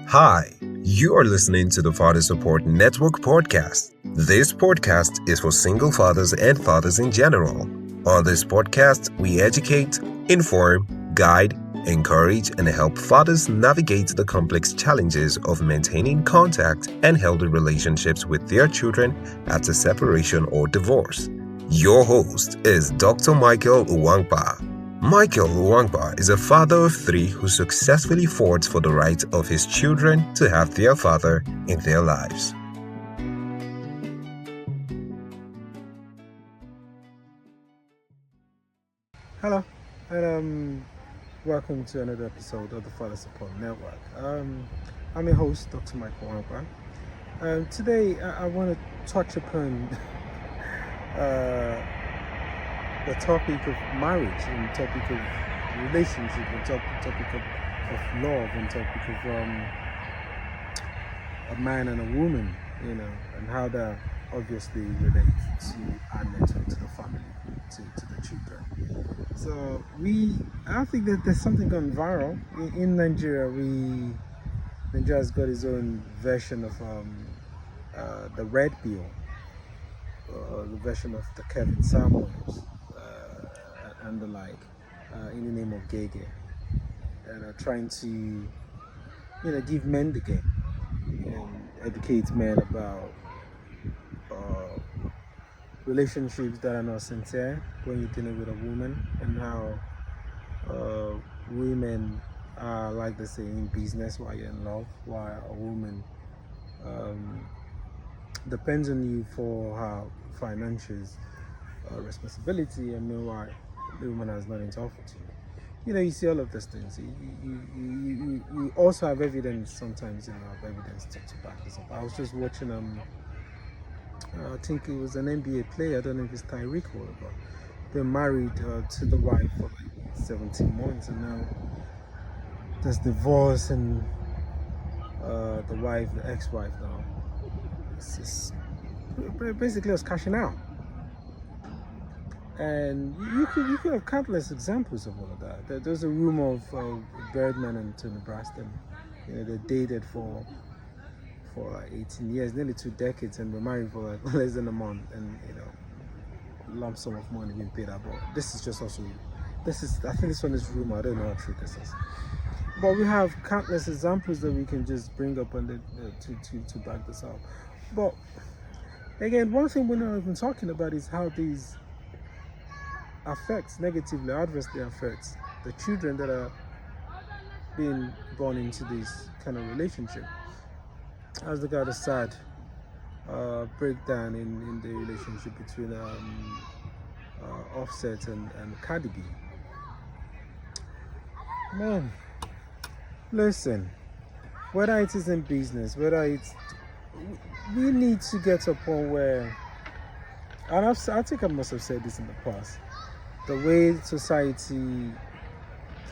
Hi, you are listening to the Father Support Network podcast. This podcast is for single fathers and fathers in general. On this podcast, we educate, inform, guide, encourage, and help fathers navigate the complex challenges of maintaining contact and healthy relationships with their children after separation or divorce. Your host is Dr. Michael Uwangba. Michael Uwangba is a father of three who successfully fought for the right of his children to have their father in their lives. Hello, and welcome to another episode of the Father Support Network. I'm your host, Dr. Michael Uwangba. Today, I want to touch upon the topic of marriage and topic of relationship and topic of love and topic of a man and a woman, and how that obviously relates to our network, to the family, to the children. So I think that there's something going viral in Nigeria. Nigeria's got its own version of the Red Bill, the version of the Kevin Samuels and the like, in the name of Gege, and trying to give men the game and educate men about relationships that are not sincere when you're dealing with a woman, and how women are, like they say, in business while you're in love, while a woman depends on you for her financials, responsibility, and meanwhile the woman has nothing to offer to you. You see all of those things. You also have evidence sometimes. Have evidence to back this up. I was just watching I think it was an NBA player. I don't know if it's Tyreek or whatever. They're married to the wife for like 17 months, and now there's divorce, and the ex-wife now, basically was cashing out. And you could have countless examples of all of that. There's a rumor of Birdman and Tony Braxton. They dated for like 18 years, nearly 2 decades, and were married for like less than a month, and lump sum of money being paid out. But I think this one is rumor. I don't know how true this is. But we have countless examples that we can just bring up and to back this up. But again, one thing we're not even talking about is how these negatively, adversely affects the children that are being born into this kind of relationship. As the got a sad breakdown in the relationship between Offset and Cardi B. Man, listen, whether it is in business, we need to get to a point where, and I think I must have said this in the past, the way society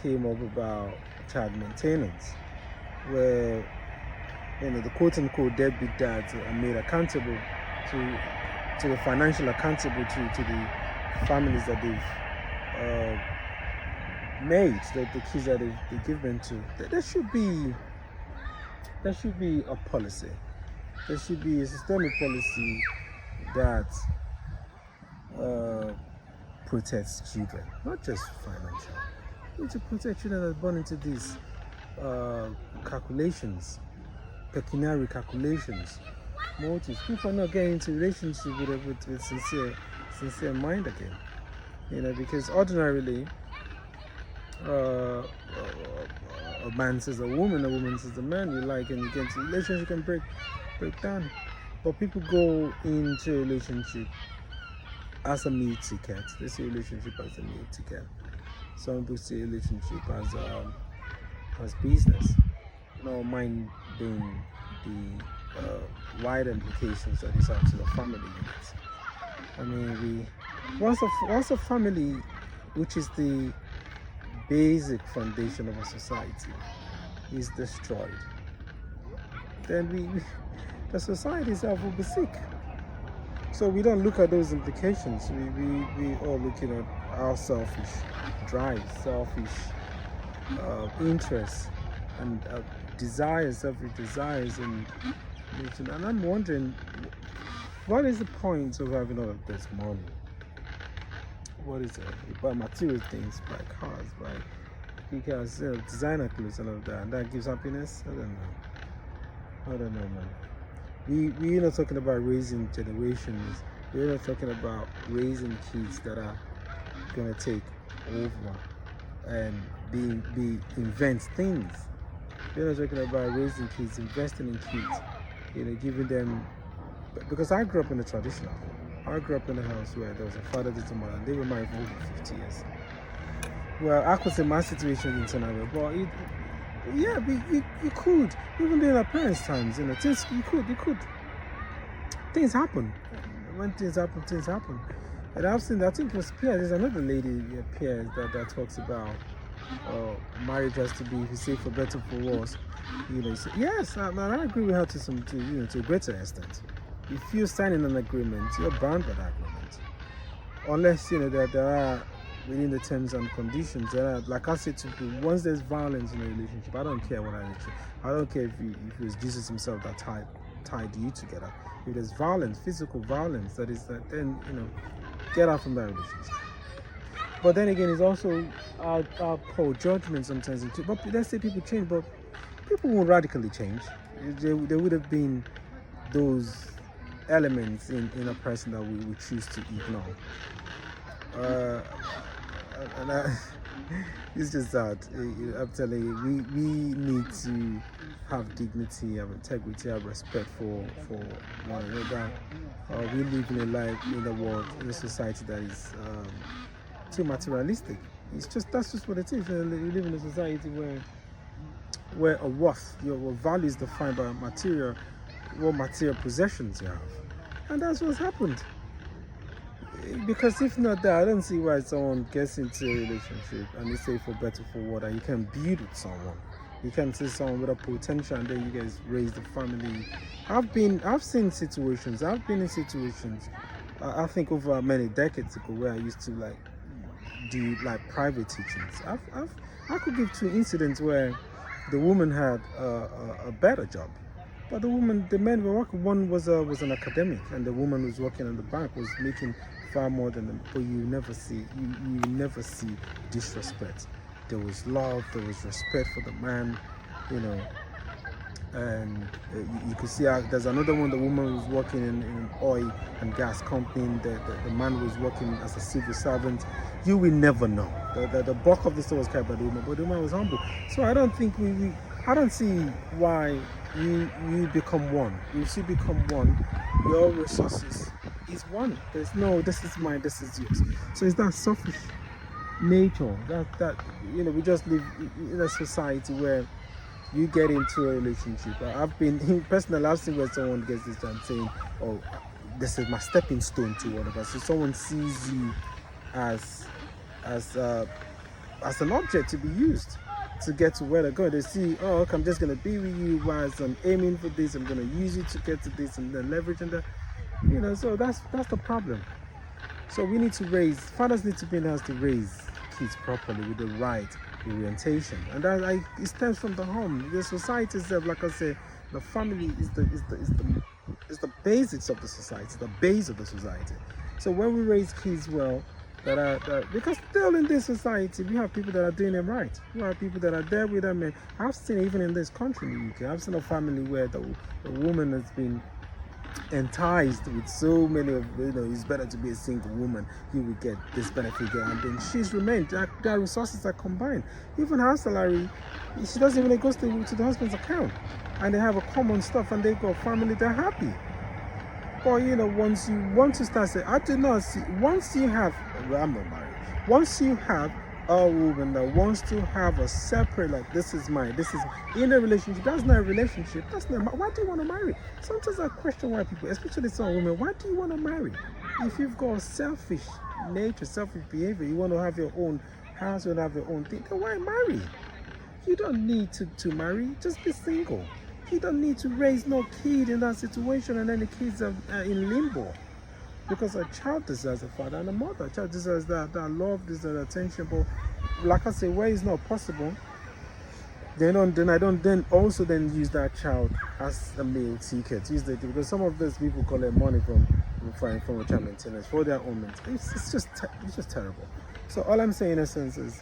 came up about child maintenance, where the quote-unquote deadbeat dads are made accountable to the financial accountable to the families that they've made, the kids that they give them to. There should be a policy. There should be a systemic policy that protects children, not just financial. We need to protect children that are born into these pecuniary calculations, motives. People are not getting into relationship with sincere mind again. Because ordinarily, a man says a woman says a man you like, and you get into a relationship can break down. But people go into a relationship as a meal ticket. They see a relationship as a meal ticket. Some people see a relationship as business. Mind being the wide implications that this has to the family units. I mean, once a family, which is the basic foundation of a society, is destroyed, then the society itself will be sick. So we don't look at those implications. We are looking at our selfish drive, selfish interests, desires, selfish desires, and I'm wondering, what is the point of having all of this money? What is it? You buy material things, buy cars, buy because designer clothes and all of that, and that gives happiness. I don't know, man. We're not talking about raising generations. We're not talking about raising kids that are gonna take over and be invent things. We're not talking about raising kids, investing in kids, giving them, because I grew up in a traditional home. I grew up in a house where there was a father, there's a mother, and they were married for over 50 years. Well, I could say my situation didn't turn out well, but you could, even during our parents' times, things, you could. Things happen. When things happen. And I've seen, I think it was Pierre, there's another lady, Pierre, that talks about marriage has to be, if you say for better, for worse. Yes, I agree with her to a greater extent. If you're signing an agreement, you're bound by that agreement. Unless, there are, within the terms and conditions, there are, like I said to people, once there's violence in a relationship, I don't care what I don't care if it was Jesus himself that tied you together. If there's violence, physical violence, then, get out from that relationship. But then again, it's also our poor judgment sometimes. But let's say people change, but people won't radically change. There would have been those elements in a person that we choose to ignore. It's just that I'm telling you, we need to have dignity, have integrity, have respect for one another. We live in a life, in a world, in a society that is too materialistic. That's just what it is. We live in a society where a worth, your value is defined by what material possessions you have, and that's what's happened. Because if not that, I don't see why someone gets into a relationship and they say for better, for what, and you can build with someone. You can see someone with a potential, and then you guys raise the family. I've been in situations. I think over many decades ago, where I used to do private teachings. I could give 2 incidents where the woman had a better job, but the men were working. One was an academic, and the woman was working in the bank, was making far more than them. But you never see disrespect. There was love, there was respect for the man, and you could see there's another one. The woman was working in an oil and gas company. The man was working as a civil servant. You will never know. The bulk of the story was carried by the woman, but the woman was humble. So I don't think I don't see why you become one. You should become one. Your resources is one. There's no, this is mine, this is yours. So it's that selfish nature that we just live in a society where you get into a relationship. I've been personally, I've seen where someone gets this and saying, "Oh, this is my stepping stone to whatever." So someone sees you as an object to be used to get to where they're going. They see, oh, okay, I'm just gonna be with you whilst I'm aiming for this. I'm gonna use you to get to this, and then leverage and that. So that's the problem. So we need to fathers need to be in the house to raise kids properly with the right orientation, and that it stems from the home. The society itself, like I say, the family is the basics of the society, the base of the society. So when we raise kids well, because still in this society we have people that are doing it right. We have people that are there with them. And I've seen, even in this country, in the UK, I've seen a family where the woman has been enticed with so many of, it's better to be a single woman, you will get this benefit, and then she's remained. Their resources are combined. Even her salary, she doesn't even go to the husband's account, and they have a common stuff, and they go family, they're happy. But once you want to start saying, I do not see, once you have, I'm not married, once you have a woman that wants to have a separate, this is mine, this is in a relationship, that's not a relationship, why do you want to marry? Sometimes I question why people, especially some women, why do you want to marry? If you've got a selfish nature, selfish behavior, you want to have your own house, you want to have your own thing, then why marry? You don't need to marry, just be single. You don't need to raise no kid in that situation, and then the kids are in limbo. Because a child deserves a father and a mother. A child deserves that love, deserves attention. But like I say, where it's not possible, then I don't then also then use that child as a meal ticket. Use the because some of those people collect money from a child maintenance for their own maintenance. It's just terrible. So all I'm saying in essence is,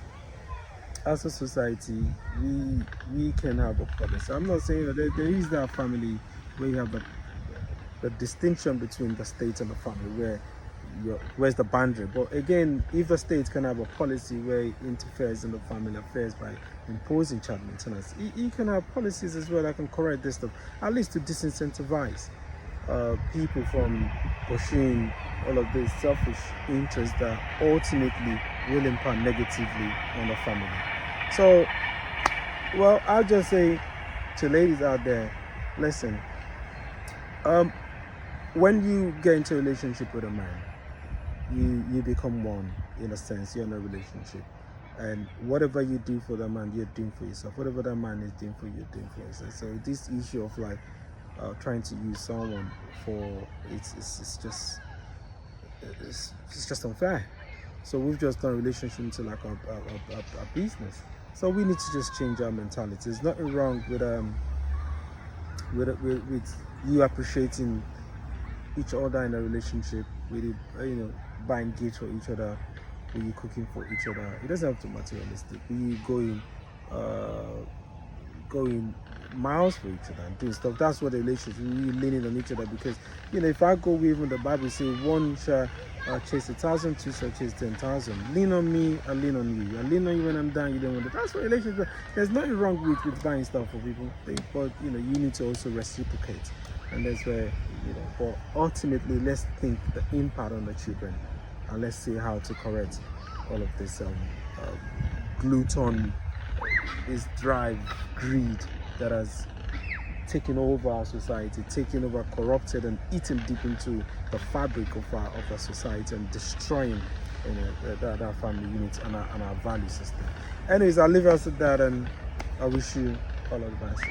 as a society, we can have a policy. I'm not saying that there is that family where you have the distinction between the state and the family, where's the boundary. But again, if the state can have a policy where it interferes in the family affairs by imposing child maintenance, it can have policies as well that can correct this stuff, at least to disincentivize people from pursuing all of these selfish interests that ultimately will impact negatively on the family. So, well, I'll just say to ladies out there, listen, when you get into a relationship with a man, you become one, in a sense. You're in a relationship, and whatever you do for that man, you're doing for yourself. Whatever that man is doing for you, you're doing for yourself. So this issue of like trying to use someone for it's just unfair. So we've just turned relationship into like a business. So we need to just change our mentality. There's nothing wrong with you appreciating each other in a relationship, with it, buying gifts for each other, with you cooking for each other. It doesn't have to be materialistic. With you going miles for each other and doing stuff. That's what the relationship is, really leaning on each other. Because if I go with even the Bible say one shall chase 1,000, two shall chase 10,000. Lean on me, I lean on you. I lean on you when I'm down, you don't want it. That's what relationship is. There's nothing wrong with buying stuff for people, but you need to also reciprocate. And that's where but ultimately, let's think the impact on the children, and let's see how to correct all of this gluttony, this drive, greed that has taken over our society, taken over, corrupted, and eaten deep into the fabric of our society, and destroying that family unit and our value system. Anyways, I'll leave us at that, and I wish you all of the best.